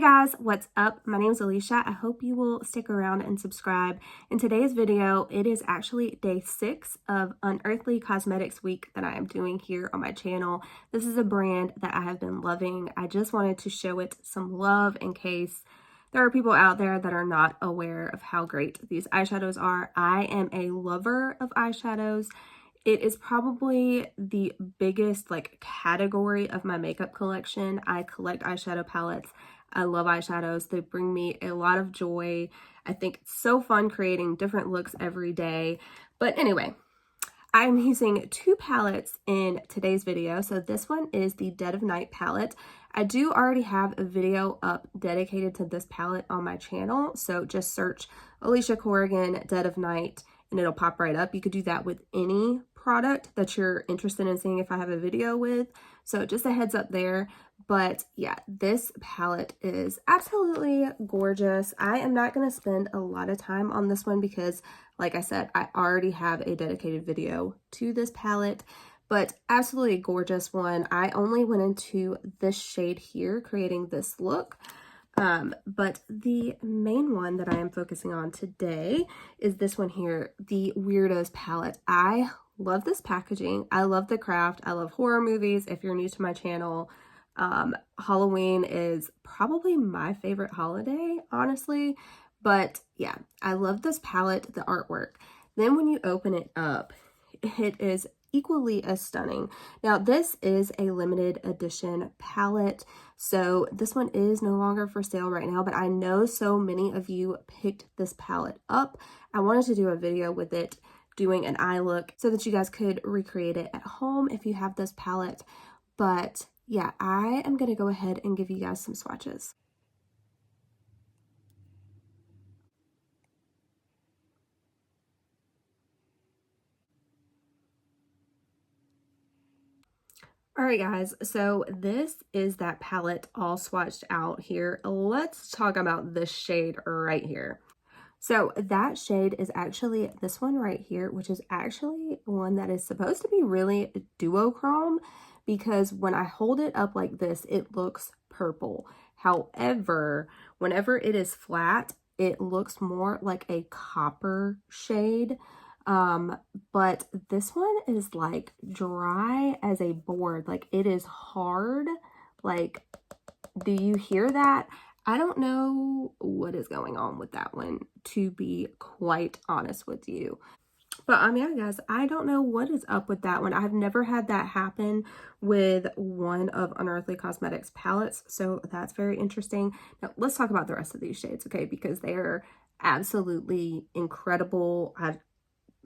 guys, what's up? My name is Alicia. I hope you will stick around and subscribe. In today's video, it is actually day 6 of Unearthly Cosmetics Week that I am doing here on my channel. This is a brand that I have been loving. I just wanted to show it some love in case there are people out there that are not aware of how great these eyeshadows are. I am a lover of eyeshadows. It is probably the biggest category of my makeup collection. I collect eyeshadow palettes. I love eyeshadows. They bring me a lot of joy. I think it's so fun creating different looks every day. But anyway, I'm using 2 palettes in today's video. So this one is the Dead of Night palette. I do already have a video up dedicated to this palette on my channel. So just search Alicia Corrigan Dead of Night and it'll pop right up. You could do that with any product that you're interested in seeing if I have a video with. So just a heads up there. But yeah, this palette is absolutely gorgeous. I am not going to spend a lot of time on this one because, like I said, I already have a dedicated video to this palette, but absolutely gorgeous one. I only went into this shade here, creating this look. But the main one that I am focusing on today is this one here, the Weirdos Palette. I love this packaging. I love the craft. I love horror movies. If you're new to my channel, Halloween is probably my favorite holiday, honestly. But yeah, I love this palette, the artwork. Then when you open it up, it is equally as stunning. Now this is a limited edition palette, so this one is no longer for sale right now, but I know so many of you picked this palette up. I wanted to do a video with it doing an eye look so that you guys could recreate it at home if you have this palette. But yeah, I am gonna go ahead and give you guys some swatches. Alright guys, so this is that palette all swatched out here. Let's talk about this shade right here. So that shade is actually this one right here, which is actually one that is supposed to be really duochrome, because when I hold it up like this, it looks purple. However, whenever it is flat, it looks more like a copper shade. But this one is like dry as a board. Like it is hard. Like, do you hear that? I don't know what is going on with that one, to be quite honest with you. But yeah, guys, I don't know what is up with that one. I've never had that happen with one of Unearthly Cosmetics palettes, so that's very interesting. Now, let's talk about the rest of these shades, okay? Because they're absolutely incredible.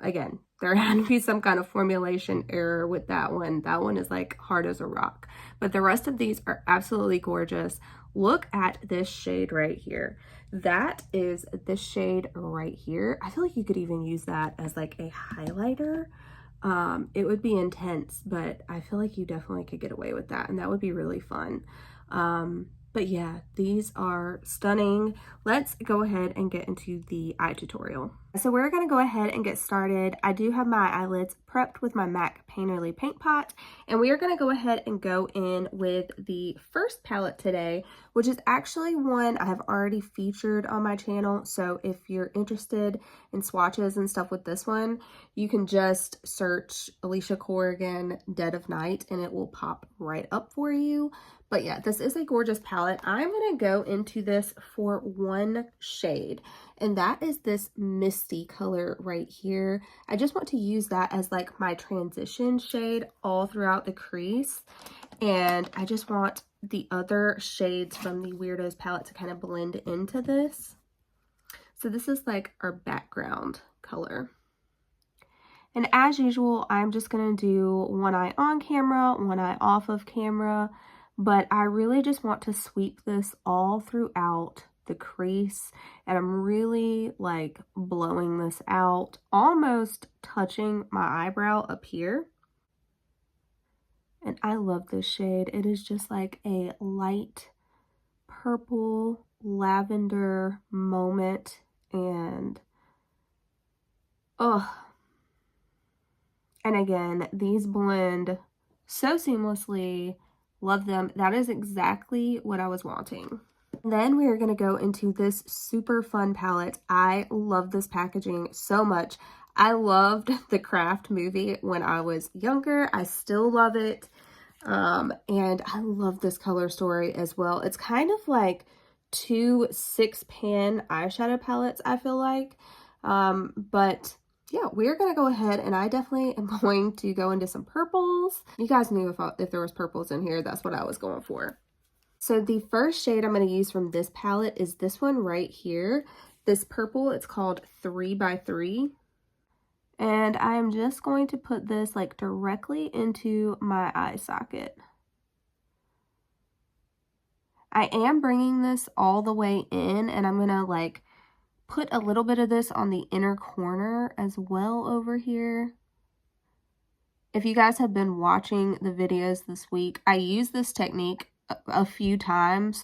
Again, there had to be some kind of formulation error with that one. That one is like hard as a rock. But the rest of these are absolutely gorgeous. Look at this shade right here. That is this shade right here. I feel like you could even use that as like a highlighter. It would be intense, but I feel like you definitely could get away with that, and that would be really fun. But yeah, these are stunning. Let's go ahead and get into the eye tutorial. So we're gonna go ahead and get started. I do have my eyelids prepped with my MAC Painterly Paint Pot, and we are gonna go ahead and go in with the first palette today, which is actually one I have already featured on my channel. So if you're interested in swatches and stuff with this one, you can just search Alicia Corrigan Dead of Night and it will pop right up for you. But yeah, this is a gorgeous palette. I'm gonna go into this for one shade, and that is this misty color right here. I just want to use that as like my transition shade all throughout the crease, and I just want the other shades from the Weirdos palette to kind of blend into this. So this is like our background color. And as usual, I'm just gonna do one eye on camera, one eye off of camera, but I really just want to sweep this all throughout the crease, and I'm really like blowing this out, almost touching my eyebrow up here. And I love this shade. It is just like a light purple lavender moment, and oh, and again, these blend so seamlessly. Love them. That is exactly what I was wanting. Then we are going to go into this super fun palette. I love this packaging so much. I loved the Craft movie when I was younger. I still love it. And I love this color story as well. It's kind of like 2 6-pan eyeshadow palettes, I feel like. But yeah, we're going to go ahead, and I definitely am going to go into some purples. You guys knew if there was purples in here, that's what I was going for. So the first shade I'm going to use from this palette is this one right here. This purple, it's called 3x3. And I'm just going to put this like directly into my eye socket. I am bringing this all the way in, and I'm going to like put a little bit of this on the inner corner as well over here. If you guys have been watching the videos this week, I use this technique a few times.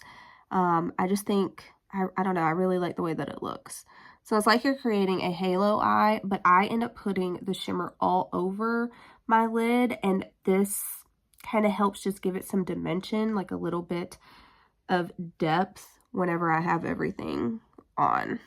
I just think, I don't know, I really like the way that it looks. So it's like you're creating a halo eye, but I end up putting the shimmer all over my lid, and this kind of helps just give it some dimension, like a little bit of depth whenever I have everything on.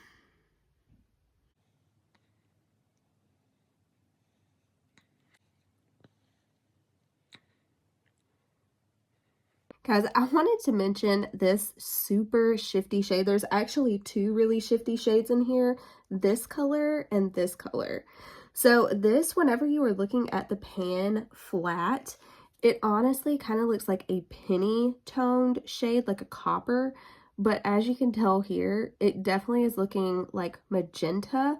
Guys, I wanted to mention this super shifty shade. There's actually 2 really shifty shades in here, this color and this color. So this, whenever you are looking at the pan flat, it honestly kind of looks like a penny toned shade, like a copper. But as you can tell here, it definitely is looking like magenta.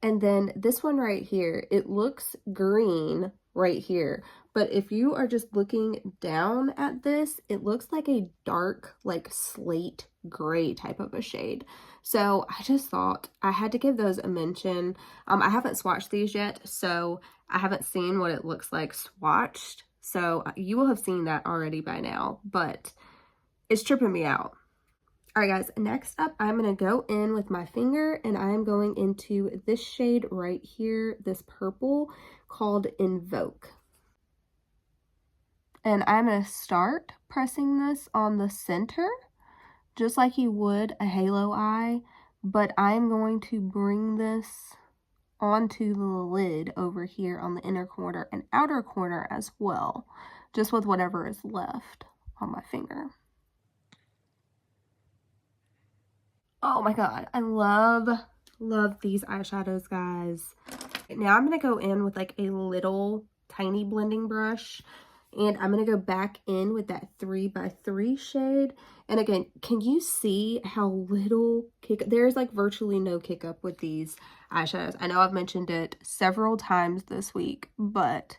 And then this one right here, it looks green right here. But if you are just looking down at this, it looks like a dark, like slate gray type of a shade. So I just thought I had to give those a mention. I haven't swatched these yet, so I haven't seen what it looks like swatched. So you will have seen that already by now, but it's tripping me out. All right, guys, next up, I'm going to go in with my finger, and I'm going into this shade right here, this purple called Invoke. And I'm going to start pressing this on the center, just like you would a halo eye, but I'm going to bring this onto the lid over here on the inner corner and outer corner as well, just with whatever is left on my finger. Oh my god, I love these eyeshadows, guys. Now I'm going to go in with like a little tiny blending brush, and I'm going to go back in with that 3x3 shade. And again, can you see how little kick? There's like virtually no kick up with these eyeshadows. I know I've mentioned it several times this week, but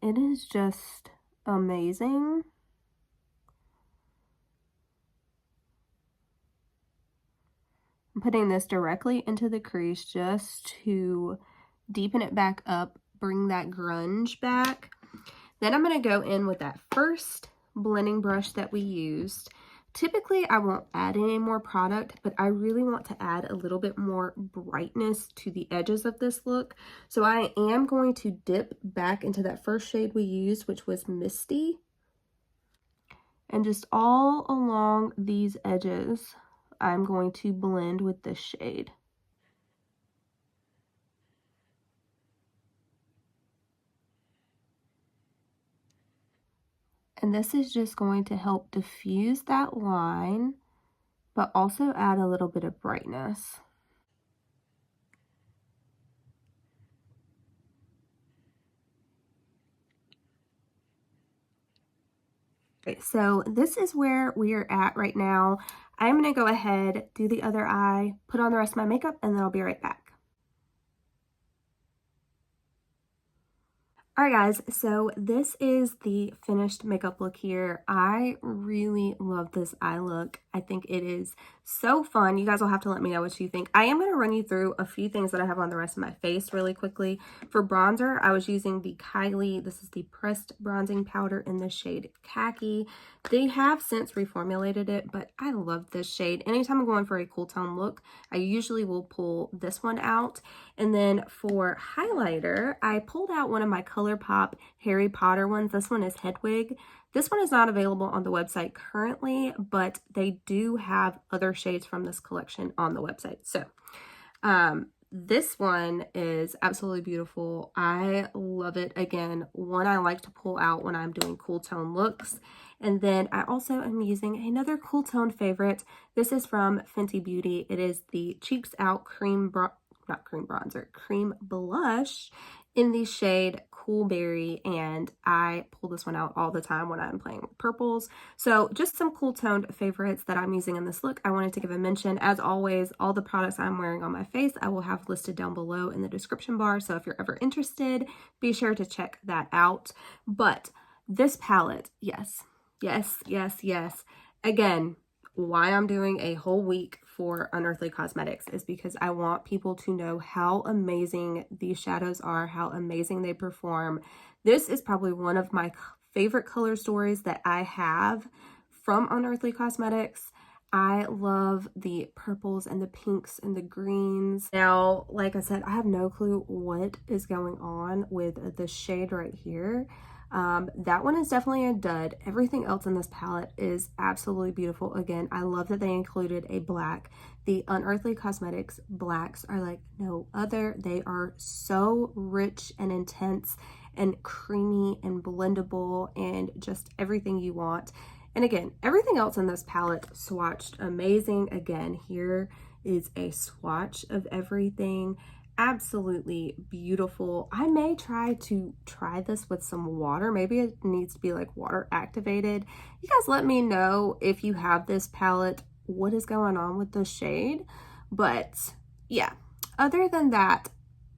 it is just amazing. I'm putting this directly into the crease just to deepen it back up, bring that grunge back. Then I'm going to go in with that first blending brush that we used. Typically, I won't add any more product, but I really want to add a little bit more brightness to the edges of this look. So I am going to dip back into that first shade we used, which was Misty. And just all along these edges, I'm going to blend with this shade. And this is just going to help diffuse that line, but also add a little bit of brightness. Okay, so this is where we are at right now. I'm going to go ahead, do the other eye, put on the rest of my makeup, and then I'll be right back. Alright guys, so this is the finished makeup look here. I really love this eye look. I think it is so fun. You guys will have to let me know what you think. I am going to run you through a few things that I have on the rest of my face really quickly. For bronzer, I was using the Kylie. This is the pressed bronzing powder in the shade Khaki. They have since reformulated it, but I love this shade. Anytime I'm going for a cool tone look, I usually will pull this one out. And then for highlighter, I pulled out one of my ColourPop Harry Potter ones. This one is Hedwig. This one is not available on the website currently, but they do have other shades from this collection on the website. So this one is absolutely beautiful. I love it. Again, one I like to pull out when I'm doing cool tone looks. And then I also am using another cool tone favorite. This is from Fenty Beauty. It is the Cheeks Out cream blush in the shade Cool Berry, and I pull this one out all the time when I'm playing with purples. So just some cool toned favorites that I'm using in this look. I wanted to give a mention. As always, all the products I'm wearing on my face I will have listed down below in the description bar, so if you're ever interested, be sure to check that out. But this palette, yes. Again, why I'm doing a whole week for Unearthly Cosmetics is because I want people to know how amazing these shadows are, how amazing they perform. This is probably one of my favorite color stories that I have from Unearthly Cosmetics. I love the purples and the pinks and the greens. Now, like I said, I have no clue what is going on with the shade right here. That one is definitely a dud. Everything else in this palette is absolutely beautiful. Again, I love that they included a black. The Unearthly Cosmetics blacks are like no other. They are so rich and intense and creamy and blendable and just everything you want. And again, everything else in this palette swatched amazing. Again, here is a swatch of everything. Absolutely beautiful. I may try this with some water. Maybe it needs to be like water activated. You guys let me know if you have this palette, what is going on with the shade. But yeah, other than that,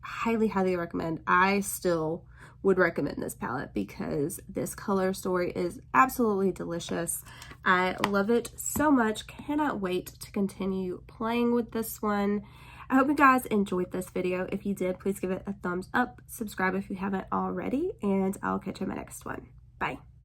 highly recommend. I still would recommend this palette because this color story is absolutely delicious. I love it so much. Cannot wait to continue playing with this one. I hope you guys enjoyed this video. If you did, please give it a thumbs up, subscribe if you haven't already, and I'll catch you in my next one. Bye.